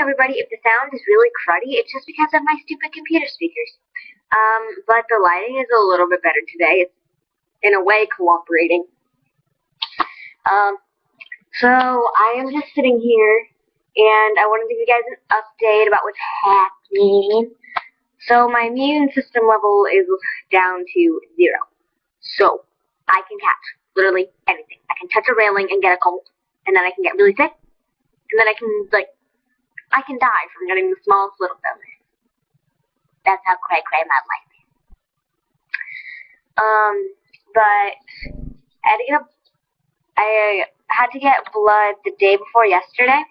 everybody, if the sound is really cruddy, it's just because of my stupid computer speakers. But the lighting is a little bit better today. It's in a way cooperating. So I am just sitting here, and I want to give you guys an update about what's happening. So my immune system level is down to 0. So I can catch literally anything. I can touch a railing and get a cold, and then I can get really sick, and then I can die from getting the smallest little illness. That's how cray my life is. But I had to get blood the day before yesterday,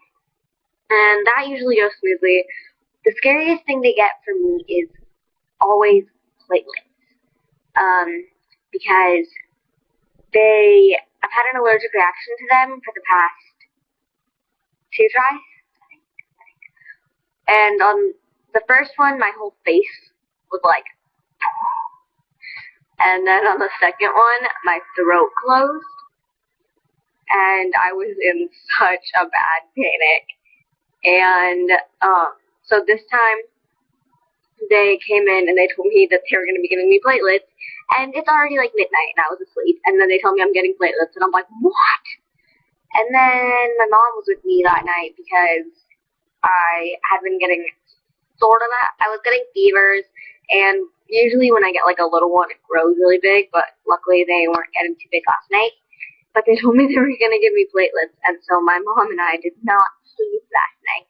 and that usually goes smoothly. The scariest thing they get for me is always platelets, because I've had an allergic reaction to them for the past 2 tries, I think. And on the first one, my whole face was like, and then on the second one, my throat closed, and I was in such a bad panic. And so this time, they came in and they told me that they were going to be giving me platelets, and it's already like midnight and I was asleep, and then they told me I'm getting platelets, and I'm like, what? And then my mom was with me that night because I had been getting I was getting fevers, and usually when I get like a little one, it grows really big, but luckily they weren't getting too big last night. But they told me they were going to give me platelets, and so my mom and I did not sleep last night.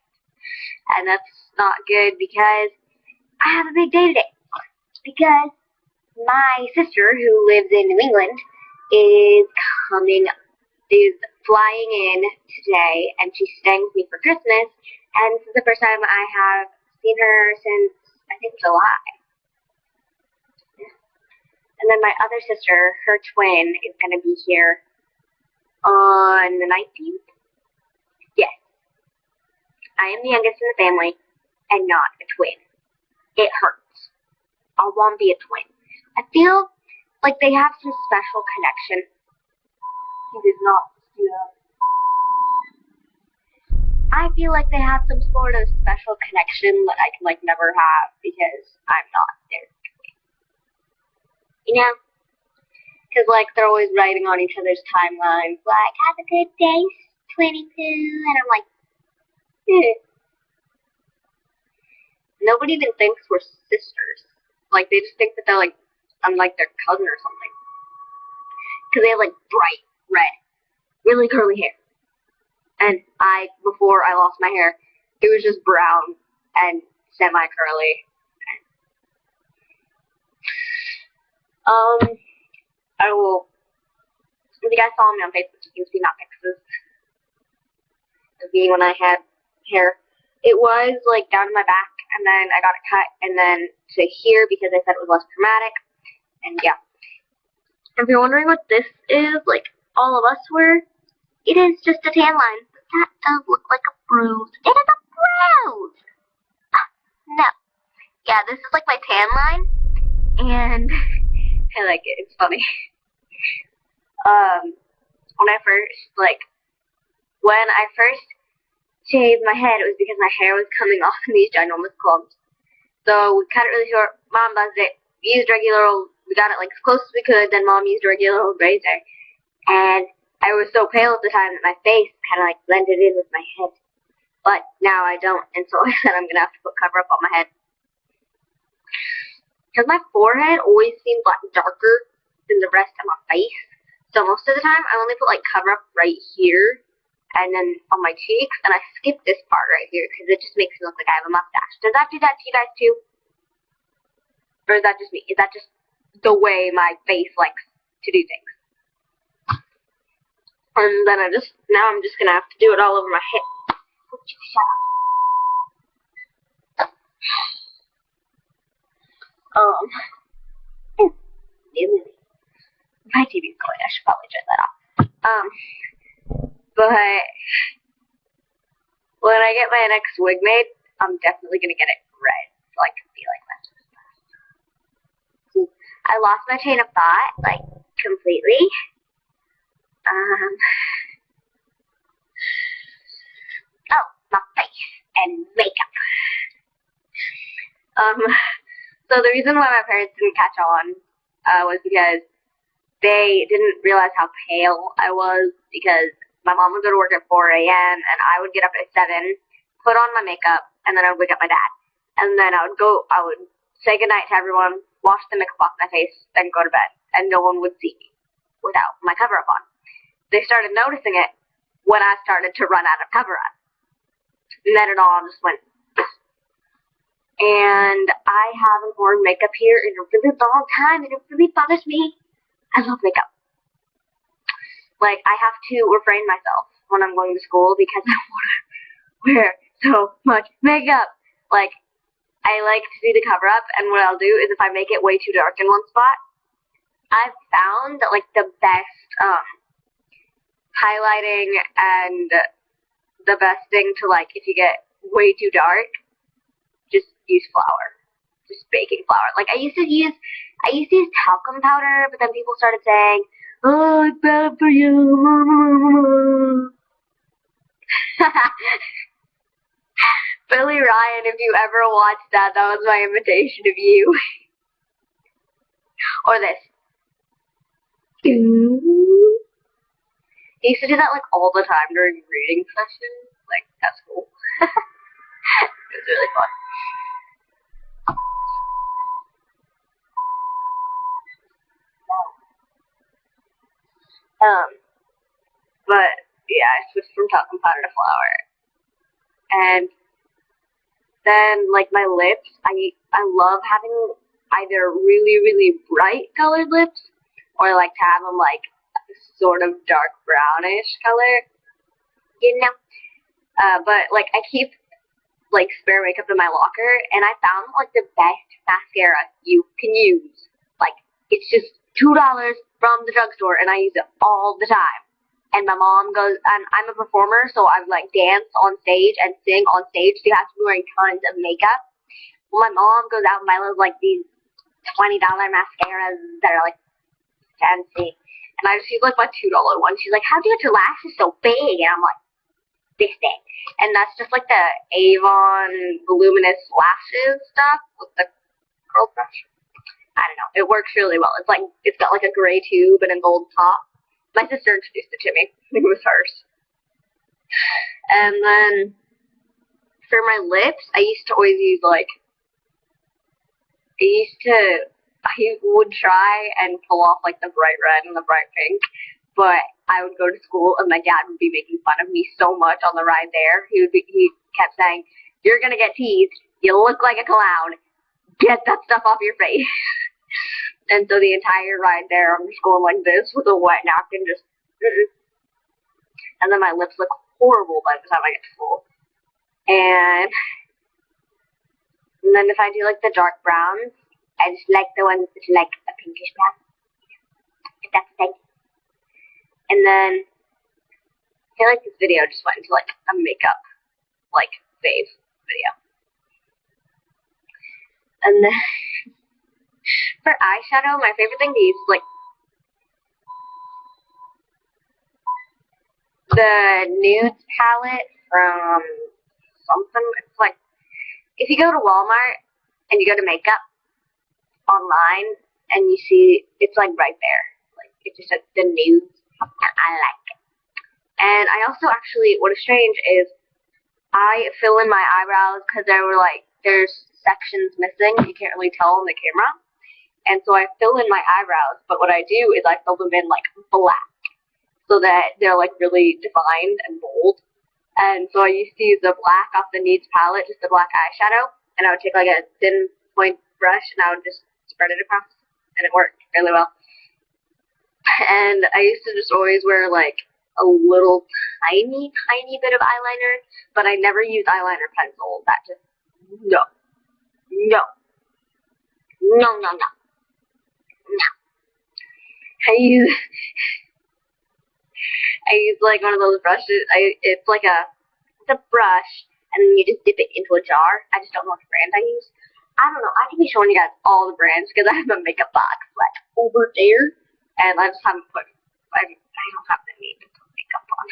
And that's not good because I have a big day today. Because my sister, who lives in New England, is flying in today, and she's staying with me for Christmas. And this is the first time I have seen her since, I think, July. Yeah. And then my other sister, her twin, is going to be here on the 19th. Yes. I am the youngest in the family and not a twin. It hurts. I won't be a twin. I feel like they have some special connection. He did not do that. I feel like they have some sort of special connection that I can never have because I'm not their twin. You know? Because they're always writing on each other's timelines have a good day, 22, and I'm like, Nobody even thinks we're sisters. They just think that I'm their cousin or something. Because they have bright red, really curly hair. And before I lost my hair, it was just brown and semi-curly. If you guys follow me on Facebook, you can see my pictures of me when I had hair. It was down in my back, and then I got it cut, and then to here because I said it was less traumatic. And yeah. If you're wondering what this is, all of us were, it is just a tan line. But that does look like a bruise. It is a bruise! No. Yeah, this is my tan line, and I like it. It's funny. When I first shaved my head, it was because my hair was coming off in these ginormous clumps. So we cut it really short. Mom buzzed it. We used we got it as close as we could. Then Mom used a regular old razor. And I was so pale at the time that my face kind of blended in with my head. But now I don't. And so I said I'm going to have to put cover up on my head. Because my forehead always seems darker than the rest of my face. So most of the time I only put cover up right here. And then on my cheeks, and I skip this part right here because it just makes me look like I have a mustache. Does that do that to you guys too? Or is that just me? Is that just the way my face likes to do things? And then now I'm just gonna have to do it all over my head. Shut up. My TV's going. I should probably turn that off. But when I get my next wig made, I'm definitely going to get it red so I can be my. I lost my train of thought, completely. Oh, my face. And So the reason why my parents didn't catch on was because they didn't realize how pale I was, because my mom would go to work at 4 a.m. and I would get up at 7, put on my makeup, and then I would wake up my dad. And then I would say goodnight to everyone, wash the makeup off my face, then go to bed. And no one would see me without my cover-up on. They started noticing it when I started to run out of cover-up. And then it all just went. And I haven't worn makeup here in a really long time, and it really bothers me. I love makeup. Like, I have to refrain myself when I'm going to school because I want to wear so much makeup. Like, I like to do the cover-up, and what I'll do is if I make it way too dark in one spot, I've found that, like, the best highlighting and the best thing to, like, if you get way too dark, just use flour. Just baking flour. Like, I used to use talcum powder, but then people started saying, "Oh, it's bad for you." Billy Ryan, if you ever watched that was my imitation of you. Or this. He used to do that, like, all the time during reading sessions. Like, that's cool. It was really fun. But yeah, I switched from talcum powder to flour. And then, like, my lips, I love having either really, really bright colored lips, or like to have them like sort of dark brownish color, you know. But like, I keep like spare makeup in my locker, and I found like the best mascara you can use. Like, it's just $2 from the drugstore, and I use it all the time. And my mom goes, and I'm a performer, so I like dance on stage and sing on stage, so you have to be wearing tons of makeup. Well, my mom goes out and buys like these $20 mascaras that are like fancy, and I just use like my $2 one. She's like, "How do you get your lashes so big?" And I'm like, "This thing." And that's just like the Avon Voluminous Lashes stuff with the curl brush. I don't know. It works really well. It's like, it's got like a gray tube and a gold top. My sister introduced it to me. I think it was hers. And then for my lips, I used to always use like, I would try and pull off like the bright red and the bright pink, but I would go to school and my dad would be making fun of me so much on the ride there. He kept saying, "You're gonna get teased. You look like a clown. Get that stuff off your face." And so the entire ride there, I'm just going like this with a wet napkin, just, and then my lips look horrible by the time I get to school. And then if I do like the dark browns, I just like the ones with like a pinkish brown, if that's the thing. And then I feel like this video just went into like a makeup like fave video. And then for eyeshadow, my favorite thing to use is like the nudes palette from something. It's like, if you go to Walmart and you go to makeup online and you see, it's like right there. Like, it's just like the nudes, and I like it. And I also actually, what is strange is I fill in my eyebrows because there's sections missing. You can't really tell on the camera. And so I fill in my eyebrows, but what I do is I fill them in like black, so that they're like really defined and bold. And so I used to use the black off the Needs palette, just the black eyeshadow, and I would take like a thin point brush and I would just spread it across, and it worked really well. And I used to just always wear like a little tiny bit of eyeliner, but I never use eyeliner pencil. That just, no. I use like one of those brushes. It's a brush, and then you just dip it into a jar. I just don't know what brand I use. I don't know. I can be showing you guys all the brands because I have a makeup box like over there, and I just haven't put. I don't have the need to put makeup on.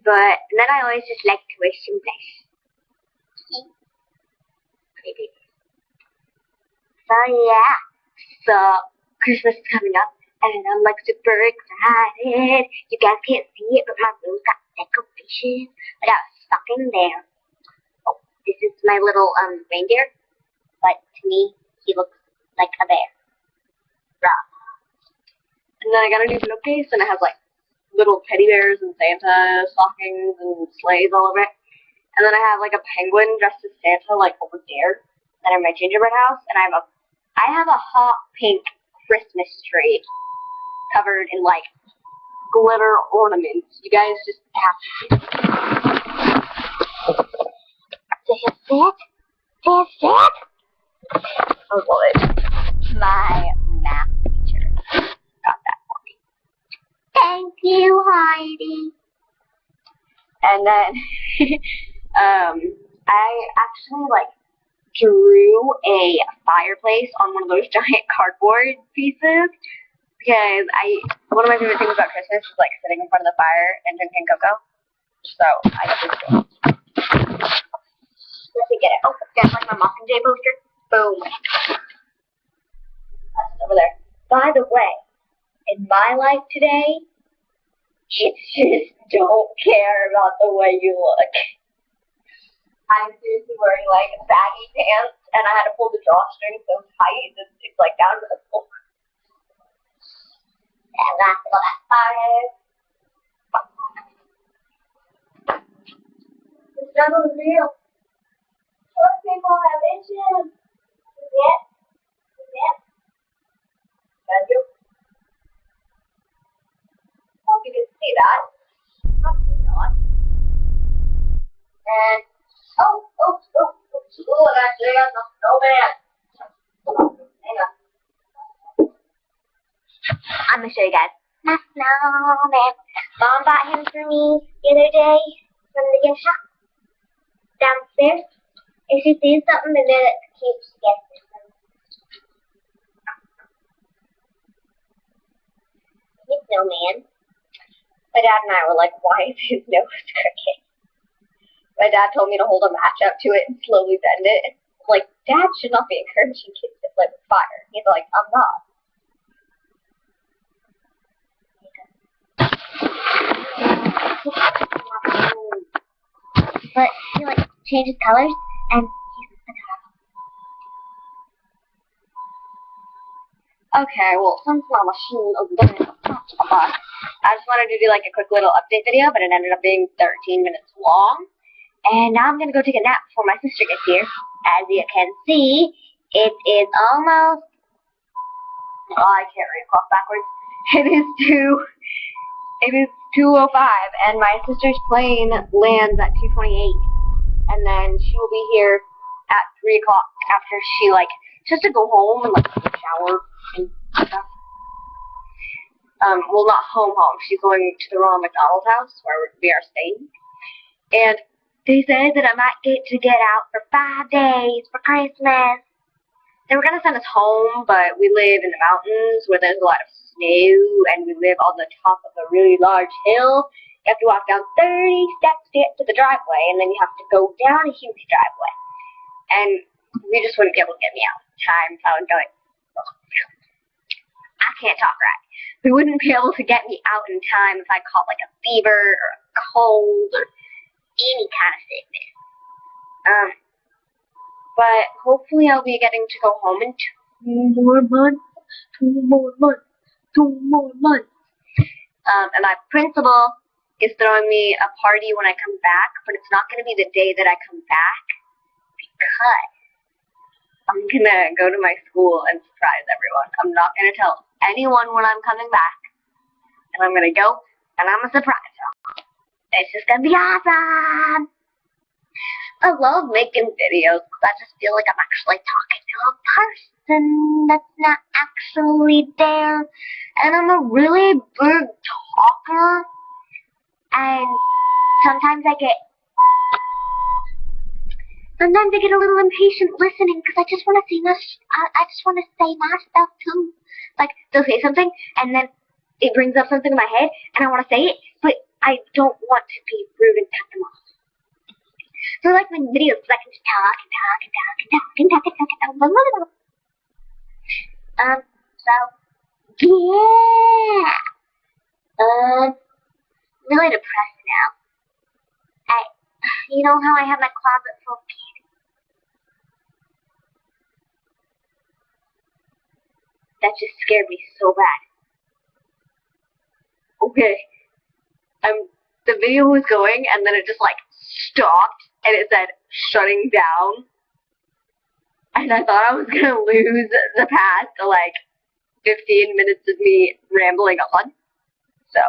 But then I always just like to wear some blush. Maybe. So yeah, so Christmas is coming up, and I'm like super excited. You guys can't see it, but my room's got decorations. I got stuck in there. Oh, this is my little reindeer, but to me, he looks like a bear. Rough. And then I got a new pillowcase, and it has like little teddy bears and Santa stockings and sleighs all over it. And then I have like a penguin dressed as Santa, like over there, that in my gingerbread house. And I have a hot pink Christmas tree covered in like glitter ornaments. You guys just have to see. This is it. This is it. I love it. My math teacher got that for me. Thank you, Heidi. And then I actually like drew a fireplace on one of those giant cardboard pieces because one of my favorite things about Christmas is like sitting in front of the fire and drinking cocoa. So I got this going. Let me get it. Oh, that's like my Mockingjay poster. Boom. That's over there. By the way, in my life today, kids just don't care about the way you look. I'm seriously wearing like baggy pants, and I had to pull the drawstring so tight that it's like down to the floor. And that's what that fire. The struggle is real. Short people have issues. Yep. Thank you. Hope you can see that. Probably not. And oh, and actually got the snowman. Hang on. I'm gonna show you guys my snowman. Mom bought him for me the other day from the gift shop downstairs. And she sees something in it that keeps getting him. His snowman. My dad and I were like, why is his nose crooked? My dad told me to hold a match up to it and slowly bend it. Like, Dad should not be encouraging kids to play with fire. He's like, I'm not. But he like changes colors and he's okay, well, since my machine is done, I just wanted to do like a quick little update video, but it ended up being 13 minutes long. And now I'm going to go take a nap before my sister gets here. As you can see, it is almost, I can't read clock backwards. It is 2:05, and my sister's plane lands at 2:28. And then she will be here at 3 o'clock after she has to go home and like take a shower and stuff. Well, not home. She's going to the Ronald McDonald house where we are staying. And they said that I might get to get out for 5 days for Christmas. They were going to send us home, but we live in the mountains where there's a lot of snow, and we live on the top of a really large hill. You have to walk down 30 steps to get to the driveway, and then you have to go down a huge driveway. And we just wouldn't be able to get me out in time, so I was going, I can't talk right. We wouldn't be able to get me out in time if I caught like a fever or a cold or any kind of sickness. But hopefully I'll be getting to go home in 2 more months. And my principal is throwing me a party when I come back, but it's not going to be the day that I come back because I'm going to go to my school and surprise everyone. I'm not going to tell anyone when I'm coming back. And I'm going to go and I'm going to surprise them. It's just going to be awesome. I love making videos because I just feel like I'm actually talking to a person that's not actually there. And I'm a really big talker. And sometimes I get a little impatient listening because I just want to say I just want to say my stuff too. Like, they'll say something and then it brings up something in my head and I want to say it, but I don't want to be rude and cut them off. So like my videos, because I can just talk and talk and talk and talk and talk and talk and talk. Blah, blah, blah. So yeah. I'm really depressed now. You know how I have my closet full of candy? That just scared me so bad. Okay. The video was going, and then it just, like, stopped, and it said, shutting down. And I thought I was gonna lose the past, like, 15 minutes of me rambling on. So,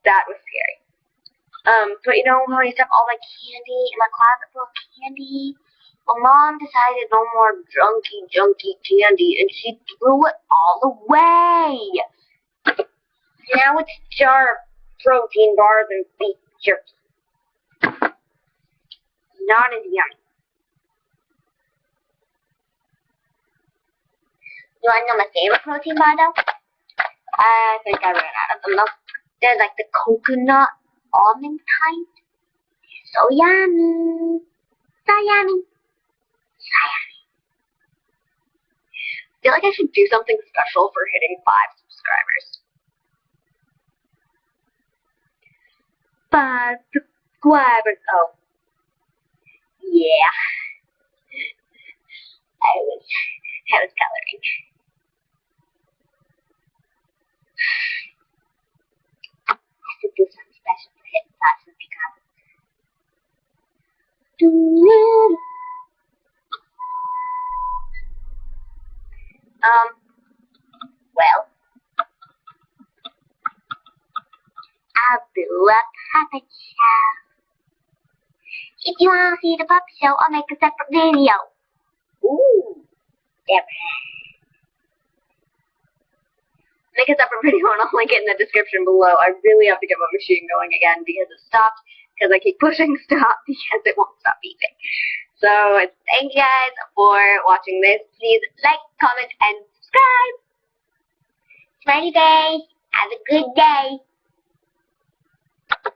that was scary. But you know how I used to have all my candy in my closet full of candy? Well, Mom decided no more junky candy, and she threw it all away. Now it's jar of protein bars and beef jerky. Not as yummy. You want to know my favorite protein bar, though? I think I ran out of them, though. There's like the coconut almond kind. So yummy. So yummy. So yummy. I feel like I should do something special for hitting 5 subscribers. 5 subscribers. Oh. Yeah. I was coloring. I should do something special for hitting 5 subscribers. Well, I'll do a puppet show. If you want to see the puppet show, I'll make a separate video. Ooh, there. Make a separate video and I'll link it in the description below. I really have to get my machine going again because it stopped, because I keep pushing stop because it won't stop beeping. So, thank you guys for watching this. Please like, comment, and subscribe. Smiley face, have a good day.